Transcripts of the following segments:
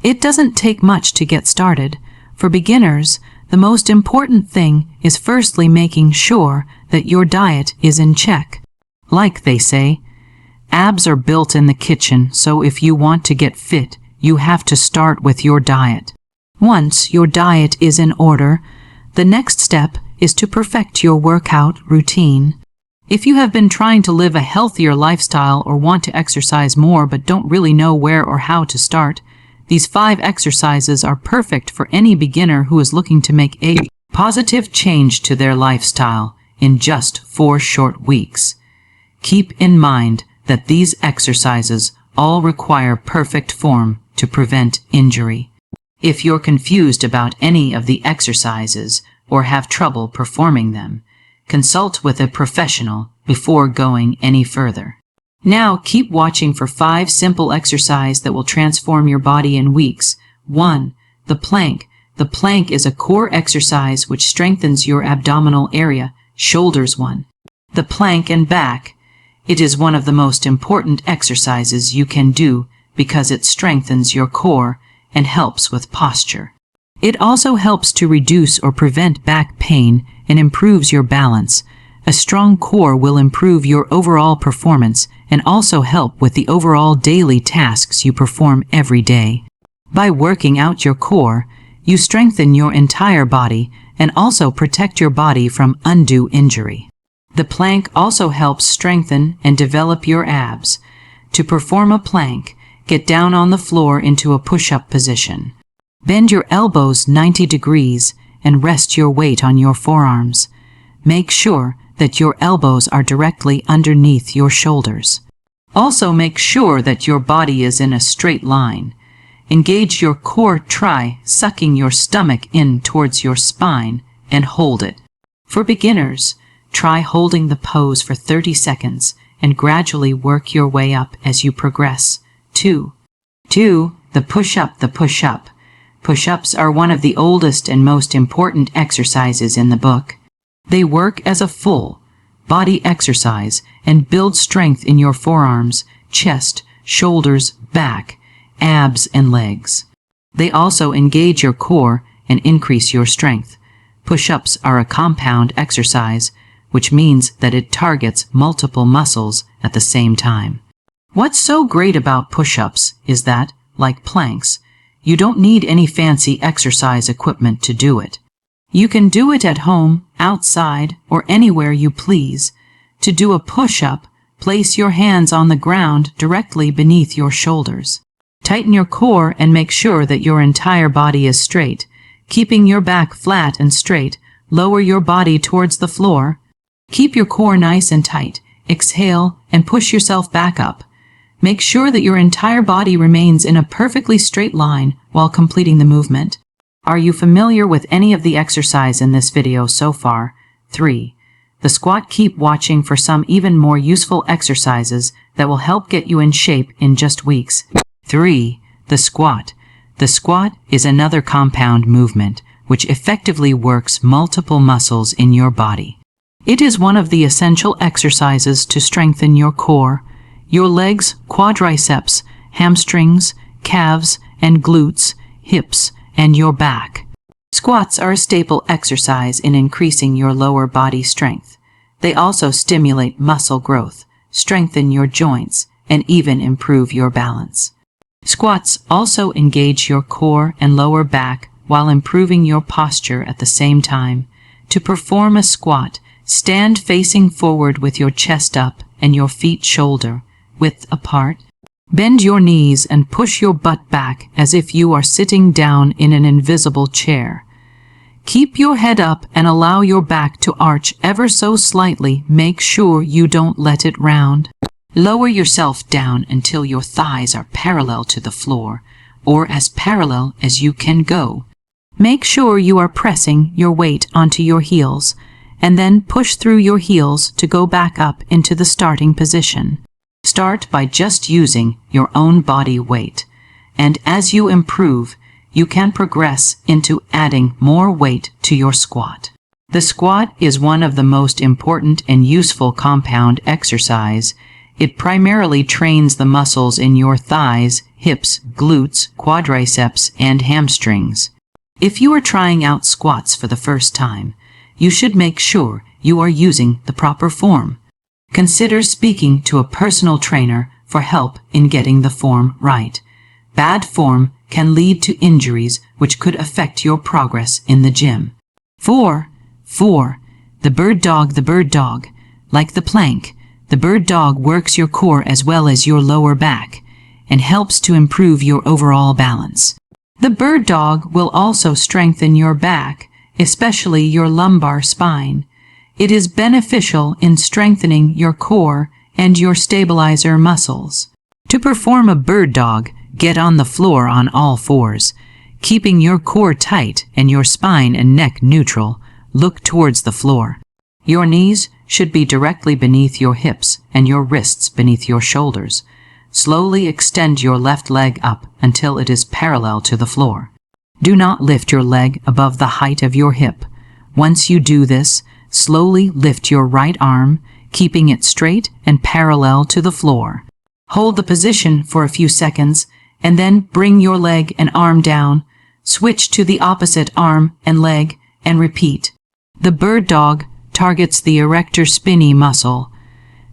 It doesn't take much to get started. For beginners, the most important thing is firstly making sure that your diet is in check. Like they say, abs are built in the kitchen, so if you want to get fit, you have to start with your diet. Once your diet is in order, the next step is to perfect your workout routine. If you have been trying to live a healthier lifestyle or want to exercise more but don't really know where or how to start, these 5 exercises are perfect for any beginner who is looking to make a positive change to their lifestyle in just 4 short weeks. Keep in mind that these exercises all require perfect form to prevent injury. If you're confused about any of the exercises or have trouble performing them, consult with a professional before going any further. Now keep watching for 5 simple exercises that will transform your body in weeks. 1. The plank. The plank is a core exercise which strengthens your abdominal area, shoulders. 1. The plank and back. It is one of the most important exercises you can do because it strengthens your core and helps with posture. It also helps to reduce or prevent back pain and improves your balance. A strong core will improve your overall performance and also help with the overall daily tasks you perform every day. By working out your core, you strengthen your entire body and also protect your body from undue injury. The plank also helps strengthen and develop your abs. To perform a plank, get down on the floor into a push-up position. Bend your elbows 90 degrees and rest your weight on your forearms. Make sure that your elbows are directly underneath your shoulders. Also make sure that your body is in a straight line. Engage your core. Try sucking your stomach in towards your spine and hold it. For beginners, try holding the pose for 30 seconds and gradually work your way up as you progress. 2. The push-up. The push-up. Push-ups are one of the oldest and most important exercises in the book. They work as a full body exercise and build strength in your forearms, chest, shoulders, back, abs, and legs. They also engage your core and increase your strength. Push-ups are a compound exercise, which means that it targets multiple muscles at the same time. What's so great about push-ups is that, like planks, you don't need any fancy exercise equipment to do it. You can do it at home, outside, or anywhere you please. To do a push-up, place your hands on the ground directly beneath your shoulders. Tighten your core and make sure that your entire body is straight. Keeping your back flat and straight, lower your body towards the floor. Keep your core nice and tight. Exhale and push yourself back up. Make sure that your entire body remains in a perfectly straight line while completing the movement. Are you familiar with any of the exercise in this video so far? 3. The squat. Keep watching for some even more useful exercises that will help get you in shape in just weeks. 3. The squat. The squat is another compound movement which effectively works multiple muscles in your body. It is one of the essential exercises to strengthen your core, your legs, quadriceps, hamstrings, calves, and glutes, hips, and your back. Squats are a staple exercise in increasing your lower body strength. They also stimulate muscle growth, strengthen your joints, and even improve your balance. Squats also engage your core and lower back while improving your posture at the same time. To perform a squat, stand facing forward with your chest up and your feet shoulder width apart. Bend your knees and push your butt back as if you are sitting down in an invisible chair. Keep your head up and allow your back to arch ever so slightly. Make sure you don't let it round. Lower yourself down until your thighs are parallel to the floor, or as parallel as you can go. Make sure you are pressing your weight onto your heels, and then push through your heels to go back up into the starting position. Start by just using your own body weight, and as you improve, you can progress into adding more weight to your squat. The squat is one of the most important and useful compound exercise. It primarily trains the muscles in your thighs, hips, glutes, quadriceps, and hamstrings. If you are trying out squats for the first time, you should make sure you are using the proper form. Consider speaking to a personal trainer for help in getting the form right. Bad form can lead to injuries which could affect your progress in the gym. 4. The bird dog. Like the plank, the bird dog works your core as well as your lower back and helps to improve your overall balance. The bird dog will also strengthen your back, especially your lumbar spine. It is beneficial in strengthening your core and your stabilizer muscles. To perform a bird dog, get on the floor on all fours. Keeping your core tight and your spine and neck neutral, look towards the floor. Your knees should be directly beneath your hips and your wrists beneath your shoulders. Slowly extend your left leg up until it is parallel to the floor. Do not lift your leg above the height of your hip. Once you do this, slowly lift your right arm, keeping it straight and parallel to the floor. Hold the position for a few seconds, and then bring your leg and arm down. Switch to the opposite arm and leg, and repeat. The bird dog targets the erector spinae muscle.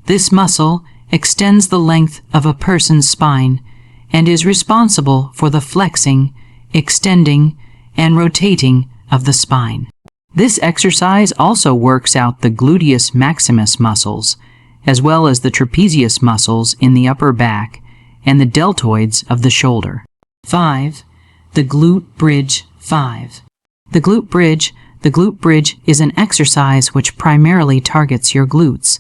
This muscle extends the length of a person's spine and is responsible for the flexing, extending, and rotating of the spine. This exercise also works out the gluteus maximus muscles, as well as the trapezius muscles in the upper back and the deltoids of the shoulder. 5. The glute bridge. 5. The glute bridge is an exercise which primarily targets your glutes,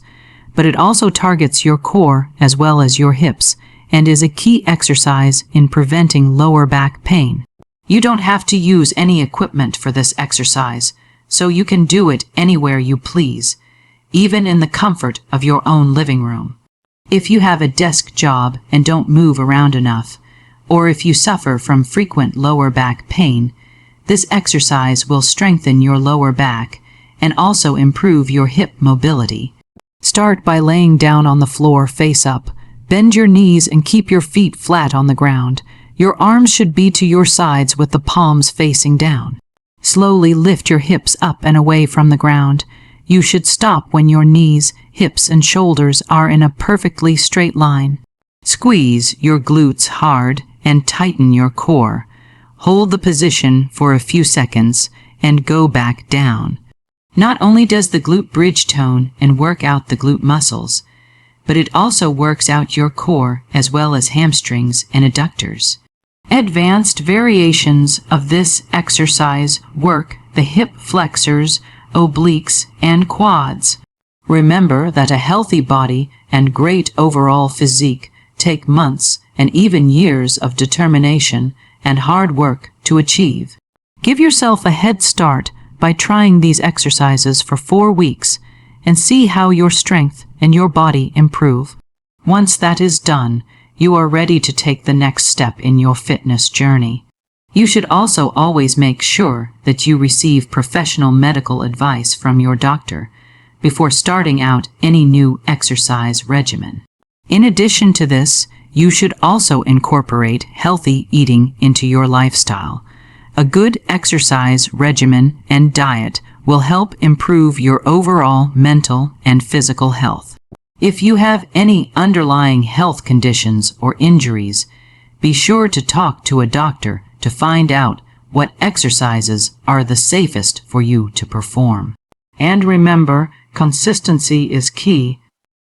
but it also targets your core as well as your hips and is a key exercise in preventing lower back pain. You don't have to use any equipment for this exercise, so you can do it anywhere you please, even in the comfort of your own living room. If you have a desk job and don't move around enough, or if you suffer from frequent lower back pain, this exercise will strengthen your lower back and also improve your hip mobility. Start by laying down on the floor face up. Bend your knees and keep your feet flat on the ground. Your arms should be to your sides with the palms facing down. Slowly lift your hips up and away from the ground. You should stop when your knees, hips, and shoulders are in a perfectly straight line. Squeeze your glutes hard and tighten your core. Hold the position for a few seconds and go back down. Not only does the glute bridge tone and work out the glute muscles, but it also works out your core as well as hamstrings and adductors. Advanced variations of this exercise work the hip flexors, obliques, and quads. Remember that a healthy body and great overall physique take months and even years of determination and hard work to achieve. Give yourself a head start by trying these exercises for 4 weeks and see how your strength and your body improve. Once that is done, you are ready to take the next step in your fitness journey. You should also always make sure that you receive professional medical advice from your doctor before starting out any new exercise regimen. In addition to this, you should also incorporate healthy eating into your lifestyle. A good exercise regimen and diet will help improve your overall mental and physical health. If you have any underlying health conditions or injuries, be sure to talk to a doctor to find out what exercises are the safest for you to perform. And remember, consistency is key.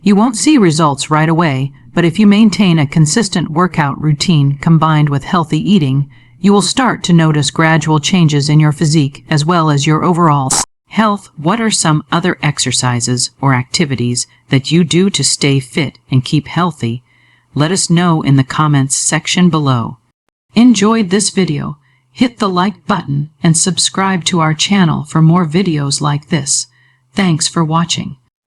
You won't see results right away, but if you maintain a consistent workout routine combined with healthy eating, you will start to notice gradual changes in your physique as well as your overall health. What are some other exercises or activities that you do to stay fit and keep healthy? Let us know in the comments section below. Enjoyed this video? Hit the like button and subscribe to our channel for more videos like this. Thanks for watching.